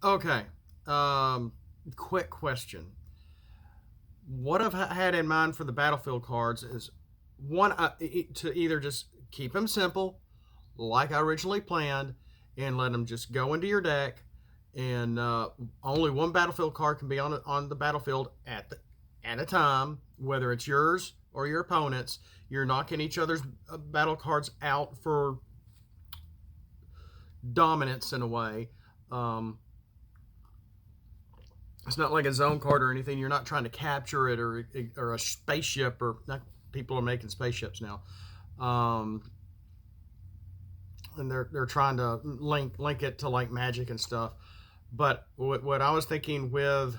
Okay. Quick question. What I've had in mind for the battlefield cards is one to either just keep them simple, like I originally planned, and let them just go into your deck, and only one battlefield card can be on the battlefield at a time, whether it's yours or your opponent's. You're knocking each other's battle cards out for dominance in a way. Um, it's not like a zone card or anything. You're not trying to capture it or a spaceship or not, people are making spaceships now. Um, and they're trying to link it to like magic and stuff. But what I was thinking with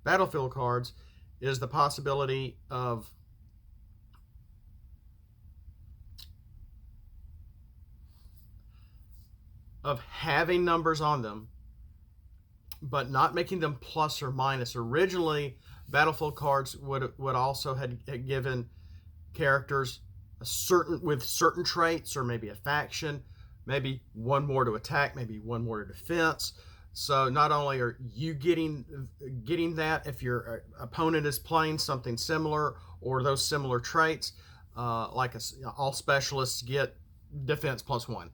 battlefield cards is the possibility of having numbers on them, but not making them plus or minus. Originally, battlefield cards would also had given characters certain traits, or maybe a faction, maybe one more to attack, maybe one more to defense. So not only are you getting that if your opponent is playing something similar or those similar traits, all specialists get defense +1.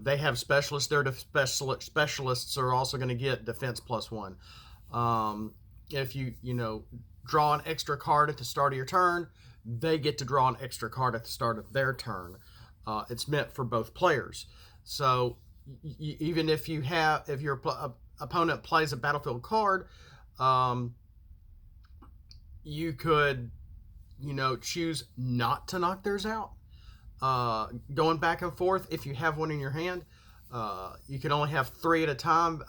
They have specialists. Their specialists are also going to get defense +1. If you draw an extra card at the start of your turn, they get to draw an extra card at the start of their turn. It's meant for both players. So even if your opponent plays a battlefield card, you could choose not to knock theirs out. Going back and forth, if you have one in your hand, you can only have 3 at a time,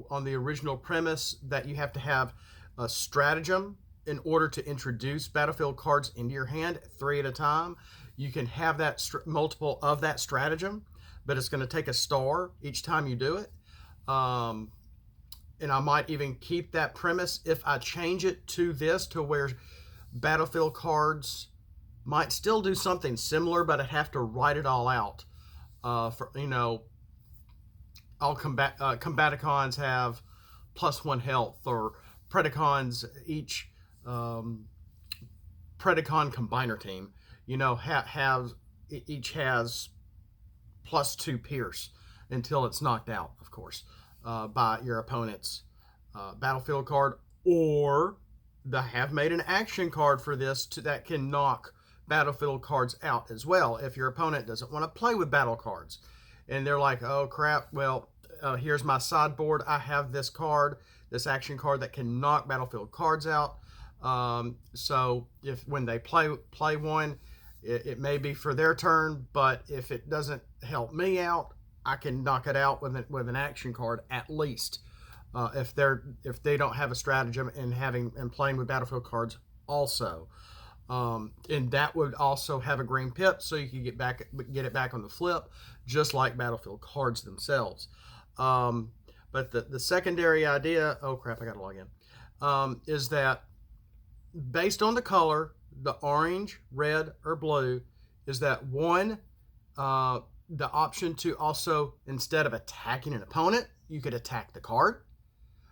on the original premise that you have to have a stratagem in order to introduce battlefield cards into your hand 3 at a time. You can have that multiple of that stratagem, but it's going to take a star each time you do it. And I might even keep that premise if I change it to this, to where battlefield cards might still do something similar, but I'd have to write it all out. All Combaticons have +1 health, or Predacons, each Predacon combiner team, each has +2 pierce until it's knocked out, of course, by your opponent's battlefield card. Or they have made an action card for this that can knock battlefield cards out as well if your opponent doesn't want to play with battle cards, and they're like, oh crap, well, here's my sideboard, I have this action card that can knock battlefield cards out. So if when they play one, it may be for their turn, but if it doesn't help me out, I can knock it out with an action card at least. If they don't have a stratagem and playing with battlefield cards also. And that would also have a green pip, so you can get it back on the flip, just like battlefield cards themselves. But the secondary idea, oh crap, I gotta log in, is that based on the color, the orange, red, or blue, is that one, the option to also, instead of attacking an opponent, you could attack the card,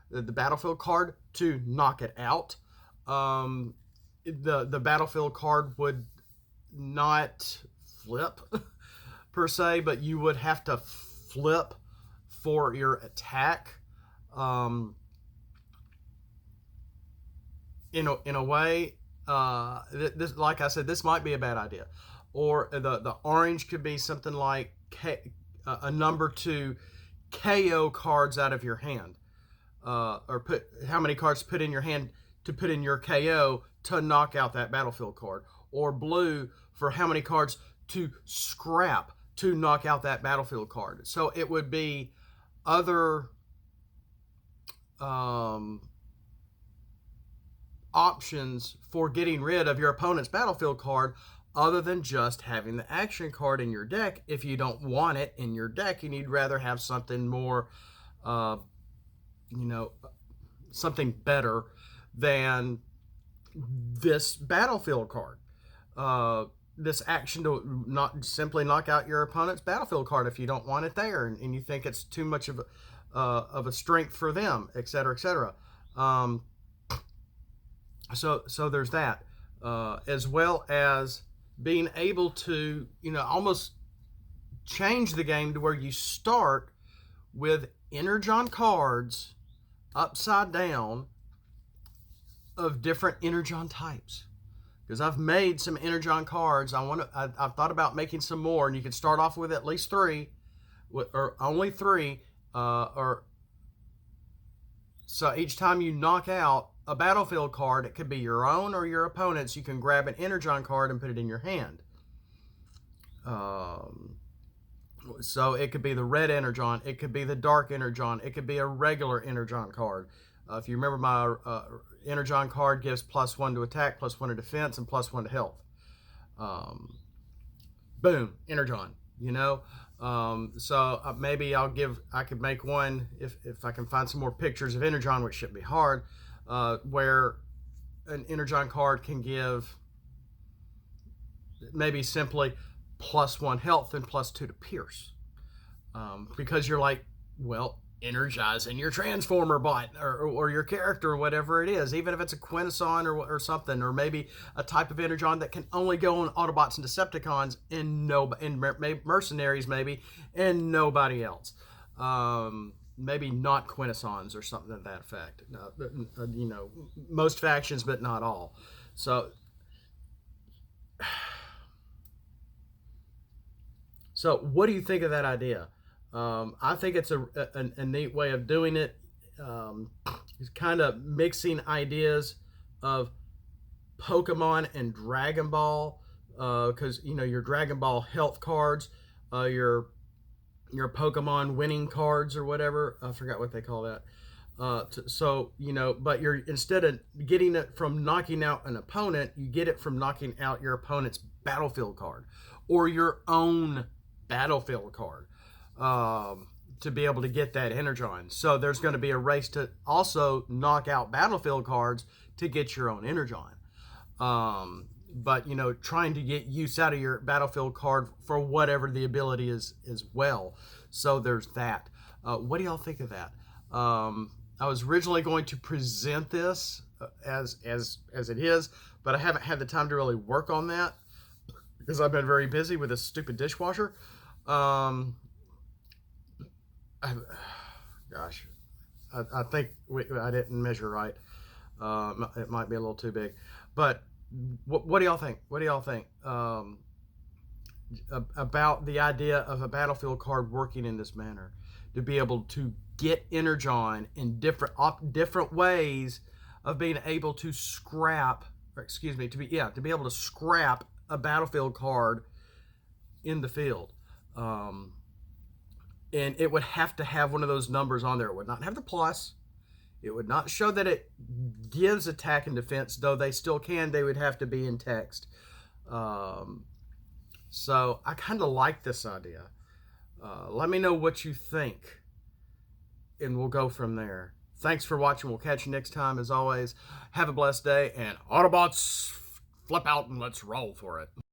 the battlefield card, to knock it out. The battlefield card would not flip per se, but you would have to flip for your attack. In a way, this, like I said, this might be a bad idea. Or the orange could be something like a number to KO cards out of your hand, or put how many cards put in your hand to put in your KO to knock out that battlefield card. Or blue for how many cards to scrap to knock out that battlefield card. So it would be other options for getting rid of your opponent's battlefield card, other than just having the action card in your deck. If you don't want it in your deck and you'd rather have something more, something better than this battlefield card. this action to not simply knock out your opponent's battlefield card if you don't want it there, and you think it's too much of a strength for them, etc., etc. So there's that, as well as being able to, almost change the game to where you start with Energon cards upside down of different Energon types. Because I've made some Energon cards. I've thought about making some more, and you can start off with at least 3, or only 3, or so each time you knock out a battlefield card, it could be your own or your opponent's, you can grab an Energon card and put it in your hand. So it could be the red Energon, it could be the dark Energon, it could be a regular Energon card. If you remember, my Energon card gives +1 to attack, +1 to defense, and +1 to health. Boom, Energon. So maybe I could make one if I can find some more pictures of Energon, which shouldn't be hard, where an Energon card can give maybe simply +1 health and +2 to pierce, because you're like, well, energizing your transformer bot or your character or whatever it is, even if it's a Quintesson or something, or maybe a type of Energon that can only go on Autobots and Decepticons and mercenaries maybe, and nobody else. Maybe not Quintessons or something to that effect. Most factions, but not all. So what do you think of that idea? I think it's a neat way of doing it. It's kind of mixing ideas of Pokemon and Dragon Ball, because your Dragon Ball health cards, your Pokemon winning cards or whatever. I forgot what they call that. But you're, instead of getting it from knocking out an opponent, you get it from knocking out your opponent's battlefield card or your own battlefield card, to be able to get that Energon. So there's going to be a race to also knock out battlefield cards to get your own Energon. But trying to get use out of your battlefield card for whatever the ability is as well. So there's that. What do y'all think of that? I was originally going to present this as it is, but I haven't had the time to really work on that because I've been very busy with this stupid dishwasher. I think I didn't measure right. It might be a little too big, but what do y'all think? What do y'all think about the idea of a battlefield card working in this manner, to be able to get Energon in different ways of being able to scrap, to be able to scrap a battlefield card in the field. And it would have to have one of those numbers on there. It would not have the plus. It would not show that it gives attack and defense, though they still can. They would have to be in text. So I kind of like this idea. Let me know what you think, and we'll go from there. Thanks for watching. We'll catch you next time. As always, have a blessed day, and Autobots, flip out and let's roll for it.